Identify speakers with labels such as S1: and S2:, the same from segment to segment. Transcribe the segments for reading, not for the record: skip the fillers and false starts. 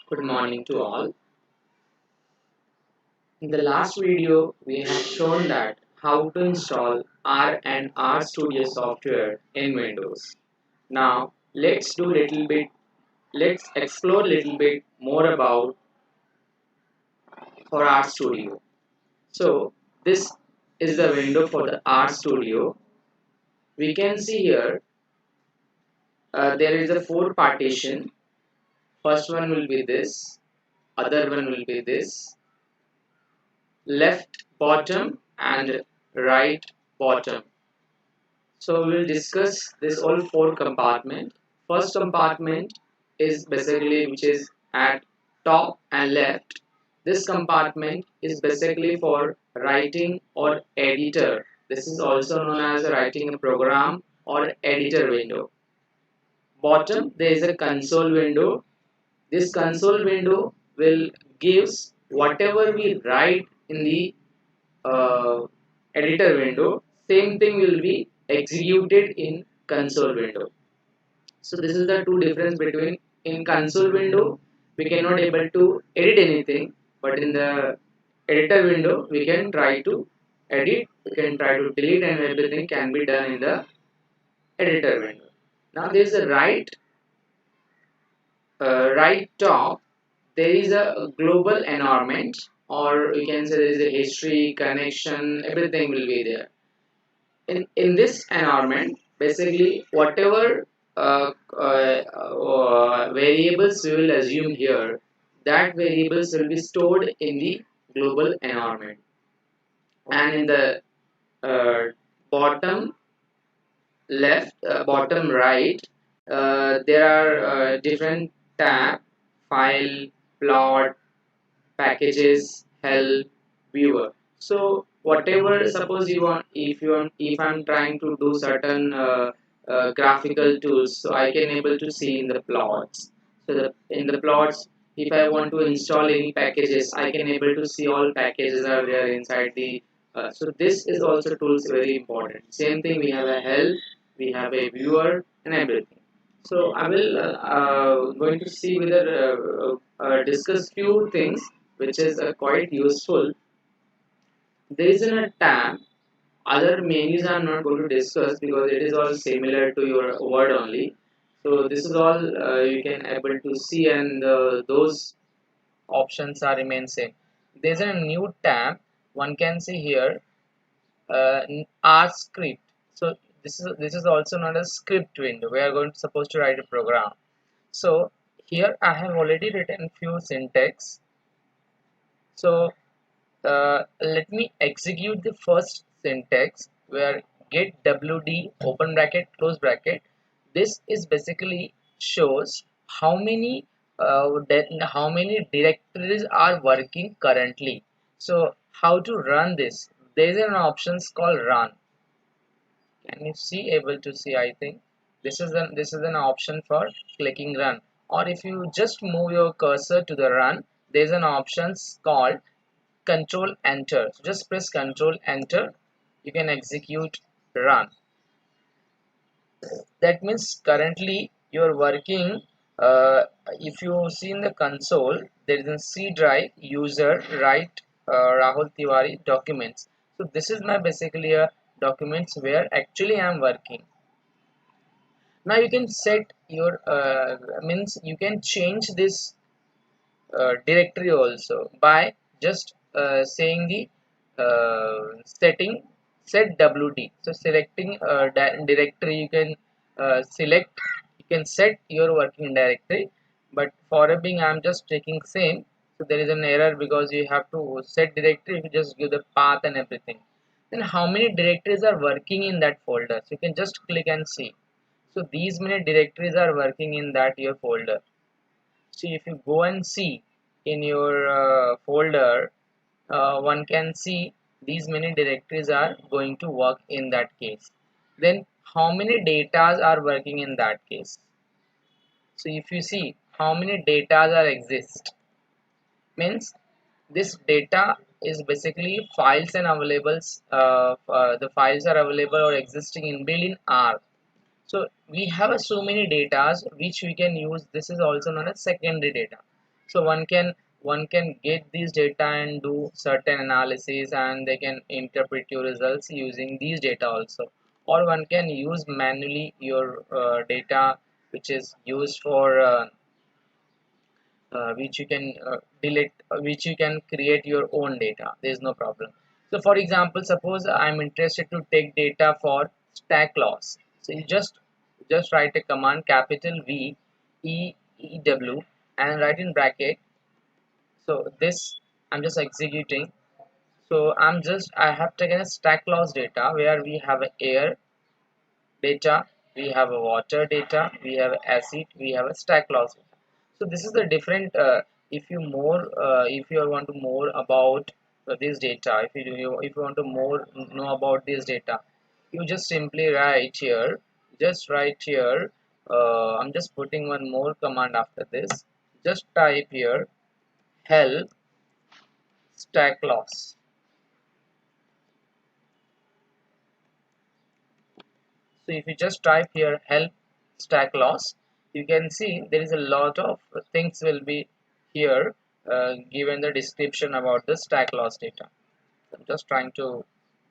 S1: Good morning to all. In the last video, we have shown that how to install R and Rstudio software in Windows. Now, let's explore a little bit more about for Rstudio. So, this is the window for the Rstudio. We can see here there is a four partition. First one will be this, other one will be this, left bottom and right bottom. So we'll discuss this all four compartment. First compartment is basically which is at top and left. This compartment is basically for writing or editor. This is also known as writing a program or editor window. Bottom there is a console window. This console window will gives whatever we write in the uh, editor window, same thing will be executed in console window. So this is the two difference between in console window we cannot able to edit anything, but in the editor window we can try to edit, we can try to delete, and everything can be done in the editor window. Now there is a right top, there is a global environment, or we can say there is a history, connection, everything will be there. In this environment, basically whatever variables we will assume here, that variables will be stored in the global environment. And in the uh, bottom left, bottom right, there are different tab: file, plot, packages, help, viewer. So whatever, suppose you want, if I'm trying to do certain graphical tools, so I can able to see in the plots. So in the plots, if I want to install any packages, I can able to see all packages are there inside the. So this is also tools very important. Same thing, we have a help, we have a viewer, and everything. So I will going to see whether discuss few things which is quite useful. There is a tab. Other menus I'm not going to discuss because it is all similar to your Word only. So this is all you can able to see, and those options are remain same. There's a new tab. One can see here R script. So this is also known as script window. We are going to supposed to write a program. So here I have already written few syntax. So let me execute the first syntax where get wd open bracket close bracket. This is basically shows how many directories are working currently. So how to run this? There is an option called run. Can you see able to see? I think this is an option for clicking run. Or if you just move your cursor to the run, there is an option called control enter. So just press control enter, you can execute run. That means currently you are working. If you see in the console, there is a C drive user write Rahul Tiwari documents. So this is my basically a documents where actually I am working. Now you can set your means you can change this directory also by just saying the setting set wd. So selecting directory, you can select, you can set your working directory, but for a being I'm just taking same. So there is an error because you have to set directory, you just give the path and everything. Then how many directories are working in that folder, so you can just click and see. So these many directories are working in that your folder. See, if you go and see in your folder, one can see these many directories are going to work in that case. Then how many datas are working in that case? So if you see how many datas are exist, means this data is basically files and availables. The files are available or existing in built in R. So we have so many datas which we can use. This is also known as secondary data. So one can get these data and do certain analysis, and they can interpret your results using these data also. Or one can use manually your data, which is used for which you can delete, which you can create your own data. There is no problem. So for example, suppose I'm interested to take data for stack loss. So you just write a command, capital V E E W, and write in bracket. So this I'm just executing. So I have taken a stack loss data where we have a air data, we have a water data, we have acid, we have a stack loss data. So this is the different. If you want to more about this data, if you want to more know about this data, you just simply write here. Just write here. I'm just putting one more command after this. Just type here help stack loss. So if you just type here help stack loss, you can see there is a lot of things will be here given the description about the stack loss data. I'm just trying to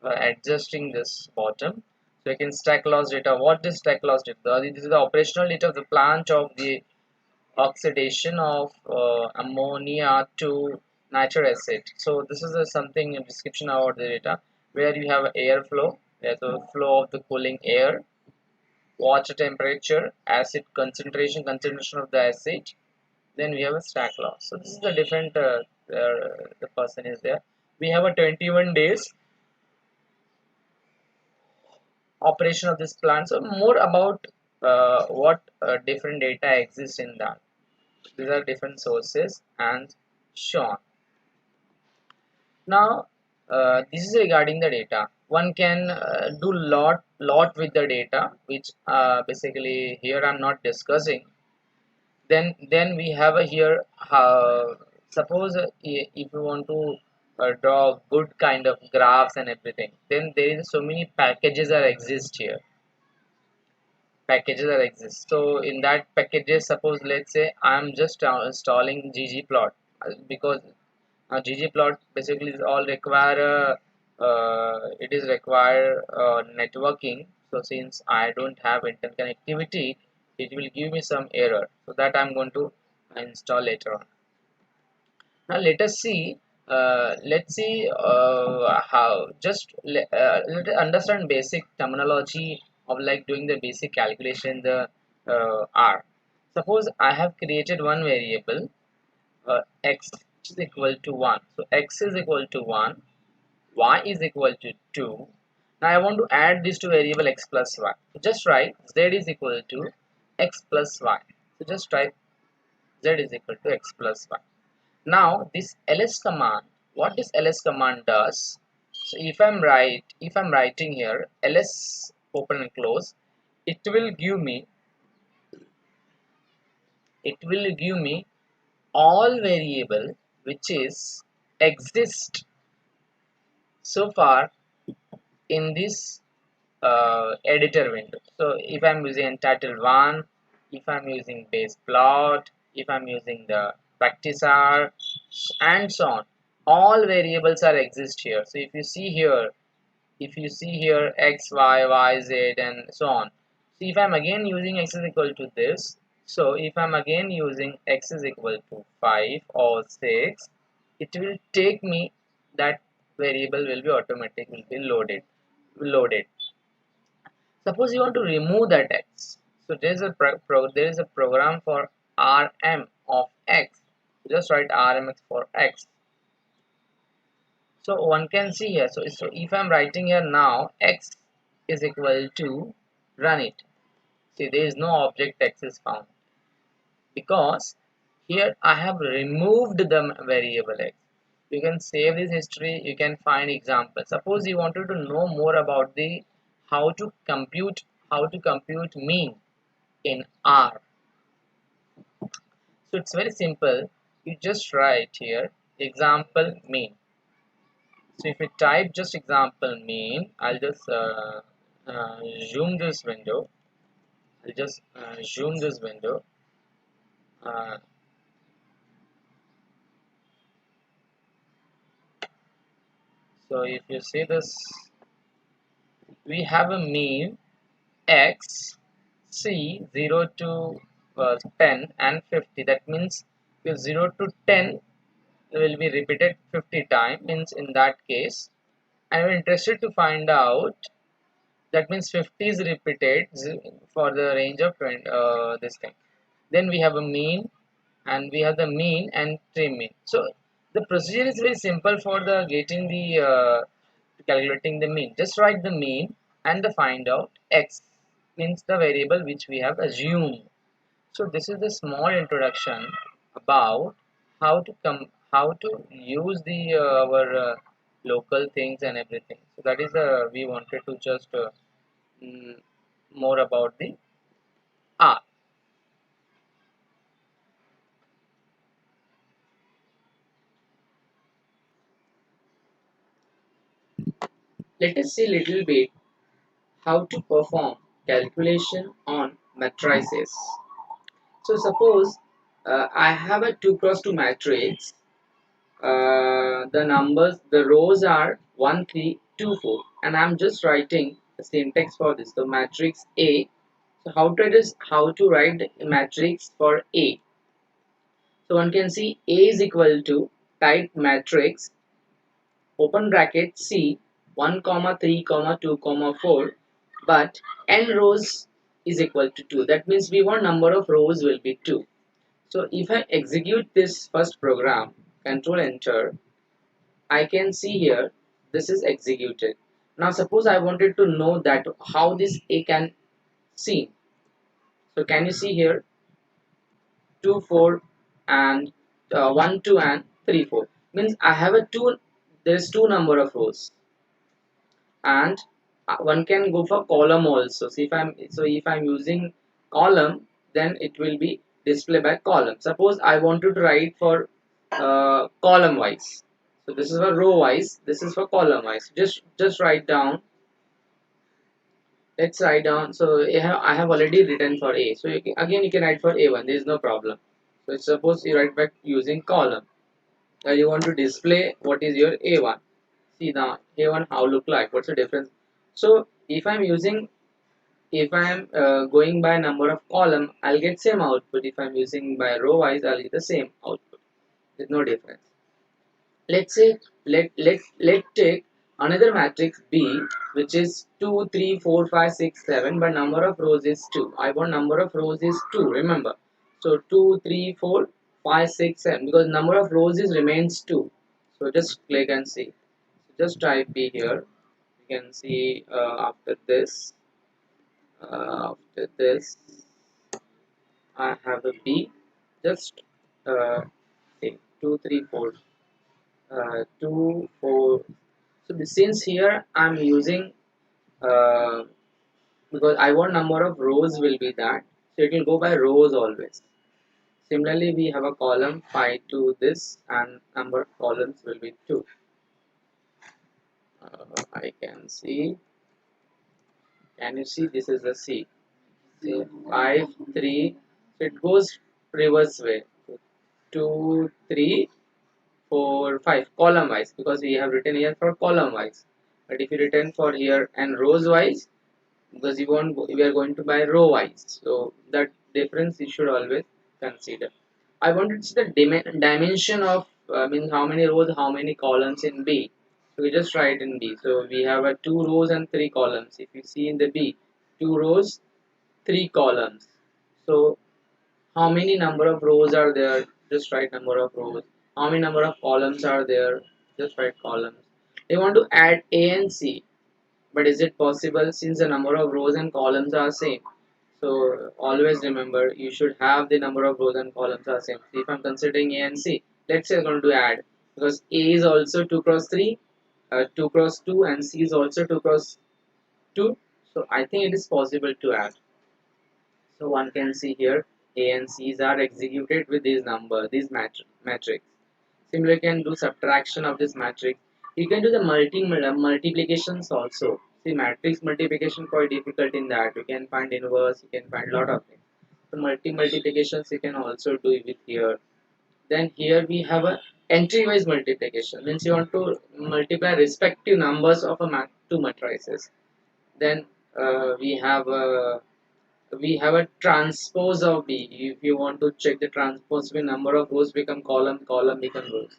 S1: adjusting this bottom. So you can stack loss data. What is stack loss data? This is the operational data of the plant of the oxidation of ammonia to nitric acid. So this is something in description about the data where you have airflow, there's a flow of the cooling air, water temperature, acid concentration of the acid. Then we have a stack loss. So this is the different the person is there. We have a 21 days operation of this plant. So more about what different data exists in that. These are different sources and shown. Now this is regarding the data. One can do lot with the data, which basically here I'm not discussing. Then we have a here suppose if you want to draw good kind of graphs and everything, then there is so many packages that exist here. So in that packages, suppose let's say I'm just installing ggplot because ggplot basically is all require it is require networking. So since I don't have internet connectivity, it will give me some error, so that I'm going to install later on. Now let us see. Let's see how let us understand basic terminology of like doing the basic calculation in the R. Suppose I have created one variable x is equal to 1. So x is equal to 1, y is equal to 2. Now I want to add this to variable x plus y. So just write z is equal to x plus y. So just type z is equal to x plus y. Now this ls command, what this ls command does, so if I'm writing here ls open and close, it will give me all variable which is exist so far in this editor window. So if I'm using Untitled 1, if I'm using base plot, if I'm using the practice R, and so on, all variables are exist here. So if you see here x, y, y, z, and so on. So if I'm again using x is equal to this, so if I'm again using x is equal to 5 or 6, it will take me that variable will be automatically loaded. Suppose you want to remove that x. So there is a program for rm of x. Just write rmx for x. So one can see here. So if I'm writing here now x is equal to run it. See, there is no object x is found because here I have removed the variable x. You can save this history. You can find examples. Suppose you wanted to know more about the how to compute mean in R. So it's very simple. You just write here example mean. So if you type just example mean, I'll just zoom this window. I'll just zoom this window. Uh, So if you see this, we have a mean x, c 0 to 10 and 50. That means if 0 to 10 will be repeated 50 times, means in that case I'm interested to find out. That means 50 is repeated for the range of 20, this thing. Then we have a mean, and we have the mean and trim mean. So the procedure is very simple for the getting the calculating the mean. Just write the mean and the find out x, means the variable which we have assumed. So this is the small introduction about how to use the our local things and everything. So that is we wanted to just mm, more about the R. Let us see a little bit how to perform calculation on matrices. So suppose I have a 2 cross 2 matrix. The numbers, the rows are 1, 3, 2, 4, and I'm just writing the syntax for this. The matrix A. So how to write the matrix for A. So one can see A is equal to type matrix open bracket C 1 comma 3 comma 2 comma 4, but n rows is equal to 2. That means we want number of rows will be 2. So if I execute this first program, control enter, I can see here this is executed. Now suppose I wanted to know that how this A can see. So can you see here 2 4 and 1 2 and 3 4, means I have a two, there's two number of rows, and one can go for column also. So if I'm using column, then it will be display by column. Suppose I wanted to write for column wise. So this is for row wise, this is for column wise. Just write down. Let's write down. So I have already written for A. So again you can write for A1. There is no problem. So suppose you write back using column. You want to display what is your A1. See now A1 how look like. What's the difference? So if I'm going by number of column, I'll get same output. If I'm using by row wise, I'll get the same output. There's no difference. Let's say let take another matrix B, which is 2 3 4 5 6 7, but number of rows is 2. I want number of rows is 2, remember. So 2 3 4 5 6 7, because number of rows is remains 2. So just click and see. Just type B here. You can see after this I have a B. Just see 2 3 4 2 4. So since here I'm using uh, because I want number of rows will be that, so it will go by rows always. Similarly, we have a column 5 to this, and number of columns will be 2. I can see. Can you see? This is the C. See, 5 3. So it goes reverse way. 2 3 4 5 column wise, because we have written here for column wise. But if you written for here and rows wise, because we are going to buy row wise, so that difference you should always consider. I wanted to see the dimension of I mean how many rows, how many columns in B. So we just write in B. So we have a 2 rows and 3 columns. If you see in the B, 2 rows 3 columns. So how many number of rows are there? Just write number of rows. How many number of columns are there? Just write columns. They want to add A and C, but is it possible since the number of rows and columns are same? So always remember you should have the number of rows and columns are same. If I'm considering A and C, let's say I'm going to add, because A is also 2 cross 3, 2 cross 2, and C is also 2 cross 2. So I think it is possible to add. So one can see here A and C's are executed with these number, these matrix. Similarly, you can do subtraction of this matrix. You can do the multiplications also. See, matrix multiplication quite difficult in that. You can find inverse, you can find lot of things. So multiplications you can also do with here. Then here we have a entry wise multiplication means you want to multiply respective numbers of two matrices. Then we have a transpose of B. If you want to check the transpose, the number of rows become column, column become rows.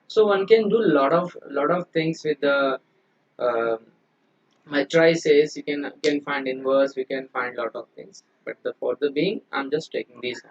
S1: So one can do lot of things with the uh, matrices. You can find inverse, we can find lot of things. But for the being, I'm just taking these.